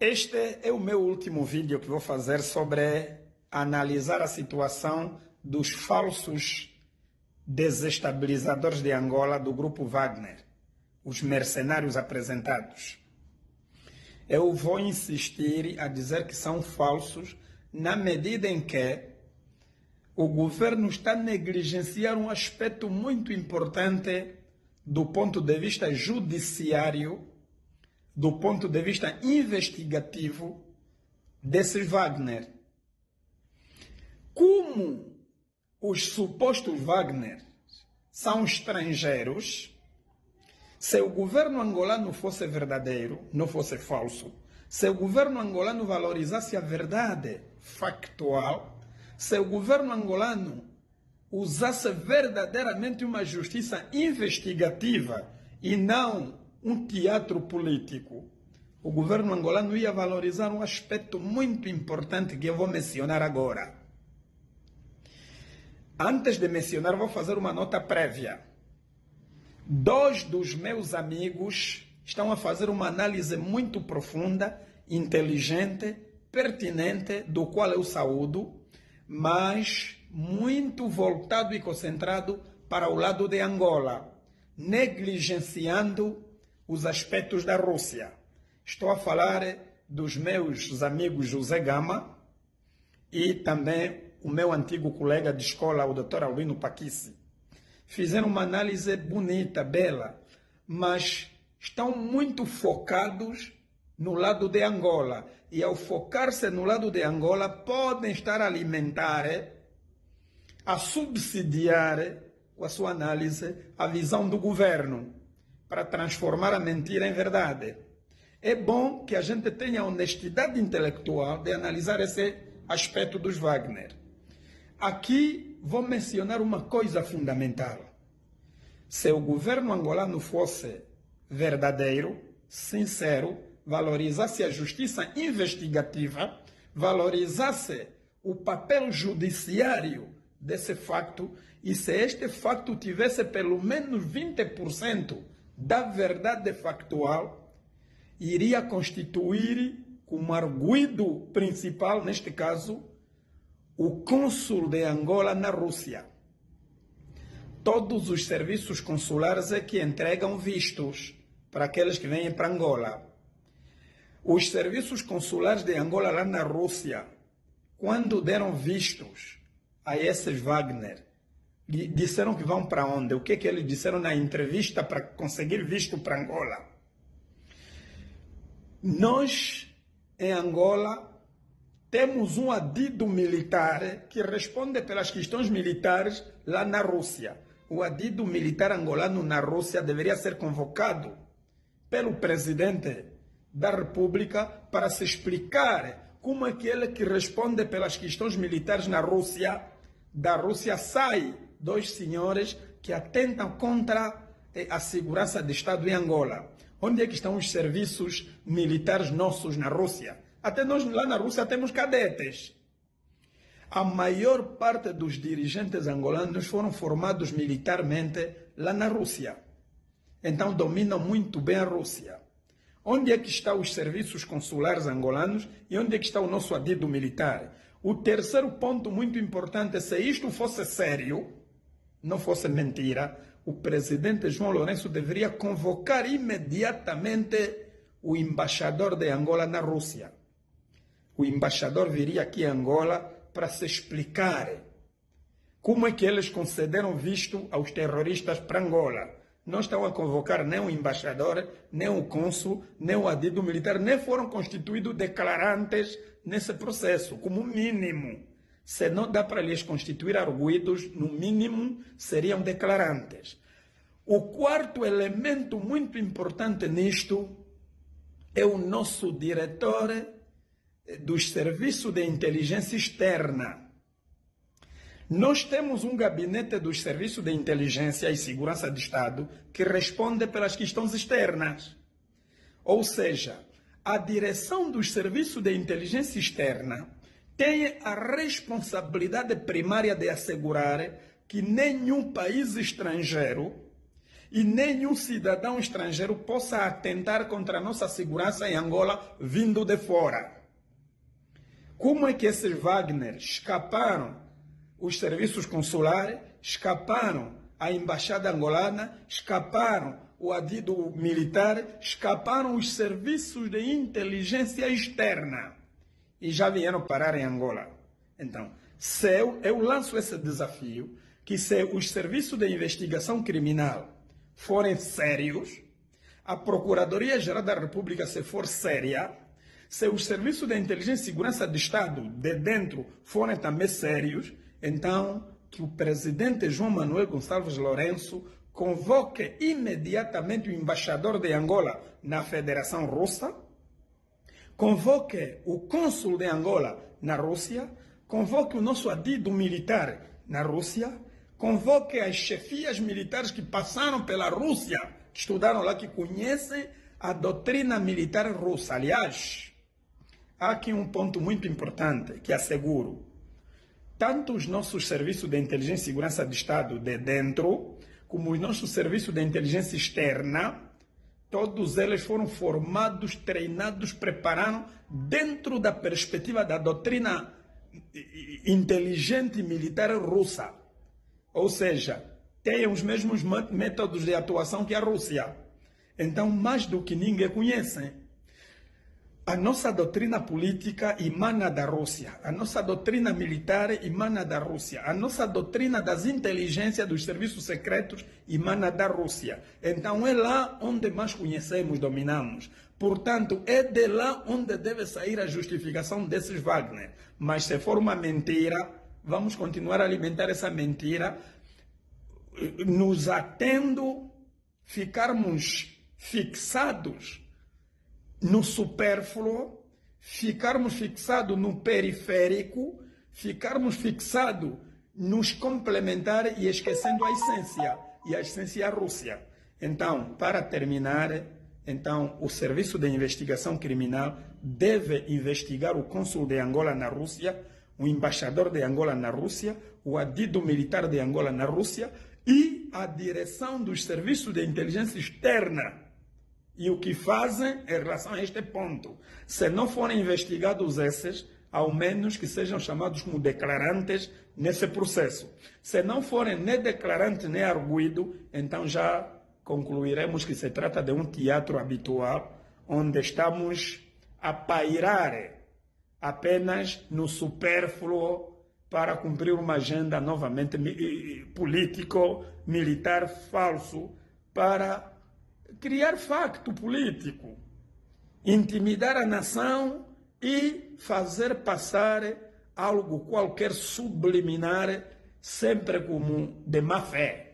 Este é o meu último vídeo que vou fazer sobre analisar a situação dos falsos desestabilizadores de Angola do grupo Wagner, os mercenários apresentados. Eu vou insistir a dizer que são falsos na medida em que o governo está a negligenciar um aspecto muito importante do ponto de vista judiciário, do ponto de vista investigativo desses Wagner. Como os supostos Wagner são estrangeiros, se o governo angolano fosse verdadeiro, não fosse falso, se o governo angolano valorizasse a verdade factual, se o governo angolano usasse verdadeiramente uma justiça investigativa e não um teatro político, o governo angolano ia valorizar um aspecto muito importante que eu vou mencionar agora. Antes de mencionar, vou fazer uma nota prévia. Dois dos meus amigos estão a fazer uma análise muito profunda, inteligente, pertinente, do qual eu saúdo, mas muito voltado e concentrado para o lado de Angola, negligenciando os aspectos da Rússia. Estou a falar dos meus amigos José Gama e também o meu antigo colega de escola, o Dr. Albino Paquissi. Fizeram uma análise bonita, bela, mas estão muito focados no lado de Angola. E ao focar-se no lado de Angola, podem estar a alimentar, a subsidiar com a sua análise a visão do governo, para transformar a mentira em verdade. É bom que a gente tenha a honestidade intelectual de analisar esse aspecto dos Wagner. Aqui vou mencionar uma coisa fundamental. Se o governo angolano fosse verdadeiro, sincero, valorizasse a justiça investigativa, valorizasse o papel judiciário desse facto, e se este facto tivesse pelo menos 20% da verdade factual, iria constituir como arguido principal, neste caso, o cônsul de Angola na Rússia. Todos os serviços consulares é que entregam vistos para aqueles que vêm para Angola. Os serviços consulares de Angola lá na Rússia, quando deram vistos a esses Wagner, disseram que vão para onde? O que eles disseram na entrevista para conseguir visto para Angola? Nós, em Angola, temos um adido militar que responde pelas questões militares lá na Rússia. O adido militar angolano na Rússia deveria ser convocado pelo presidente da República para se explicar como aquele que responde pelas questões militares na Rússia, da Rússia sai dois senhores que atentam contra a segurança do Estado em Angola. Onde é que estão os serviços militares nossos na Rússia? Até nós lá na Rússia temos cadetes. A maior parte dos dirigentes angolanos foram formados militarmente lá na Rússia. Então dominam muito bem a Rússia. Onde é que estão os serviços consulares angolanos e onde é que está o nosso adido militar? O terceiro ponto muito importante é, se isto fosse sério, não fosse mentira, o presidente João Lourenço deveria convocar imediatamente o embaixador de Angola na Rússia. O embaixador viria aqui a Angola para se explicar como é que eles concederam visto aos terroristas para Angola. Não estão a convocar nem o embaixador, nem o cônsul, nem o adido militar, nem foram constituídos declarantes nesse processo, como mínimo. Se não dá para lhes constituir arguidos, no mínimo seriam declarantes. O quarto elemento muito importante nisto é o nosso diretor dos serviços de inteligência externa. Nós temos um gabinete dos serviços de inteligência e segurança de Estado que responde pelas questões externas. Ou seja, a direção dos serviços de inteligência externa tem a responsabilidade primária de assegurar que nenhum país estrangeiro e nenhum cidadão estrangeiro possa atentar contra a nossa segurança em Angola vindo de fora. Como é que esses Wagner escaparam os serviços consulares, escaparam a embaixada angolana, escaparam o adido militar, escaparam os serviços de inteligência externa e já vieram parar em Angola? Então, se eu lanço esse desafio, que se os serviços de investigação criminal forem sérios, a Procuradoria-Geral da República, se for séria, se os serviços de inteligência e segurança de Estado de dentro forem também sérios, então que o presidente João Manuel Gonçalves Lourenço convoque imediatamente o embaixador de Angola na Federação Russa, convoque o cônsul de Angola na Rússia, convoque o nosso adido militar na Rússia, convoque as chefias militares que passaram pela Rússia, que estudaram lá, que conhecem a doutrina militar russa. Aliás, há aqui um ponto muito importante que asseguro. Tanto os nossos serviços de inteligência e segurança de Estado de dentro, como os nossos serviços de inteligência externa, todos eles foram formados, treinados, prepararam dentro da perspectiva da doutrina inteligente militar russa. Ou seja, têm os mesmos métodos de atuação que a Rússia. Então, mais do que ninguém conhece, a nossa doutrina política emana da Rússia, a nossa doutrina militar emana da Rússia, a nossa doutrina das inteligências dos serviços secretos emana da Rússia. Então é lá onde mais conhecemos, dominamos. Portanto, é de lá onde deve sair a justificação desses Wagner. Mas se for uma mentira, vamos continuar a alimentar essa mentira, nos atendo, ficarmos fixados no supérfluo, ficarmos fixados no periférico, ficarmos fixados nos complementares e esquecendo a essência, e a essência é a Rússia. Então, para terminar, então, o Serviço de Investigação Criminal deve investigar o cônsul de Angola na Rússia, o embaixador de Angola na Rússia, o adido militar de Angola na Rússia e a direção dos serviços de inteligência externa. E o que fazem em relação a este ponto? Se não forem investigados esses, ao menos que sejam chamados como declarantes nesse processo. Se não forem nem declarantes nem arguidos, então já concluiremos que se trata de um teatro habitual, onde estamos a pairar apenas no supérfluo para cumprir uma agenda novamente político-militar falso, para criar facto político, intimidar a nação e fazer passar algo qualquer subliminar, sempre como de má fé.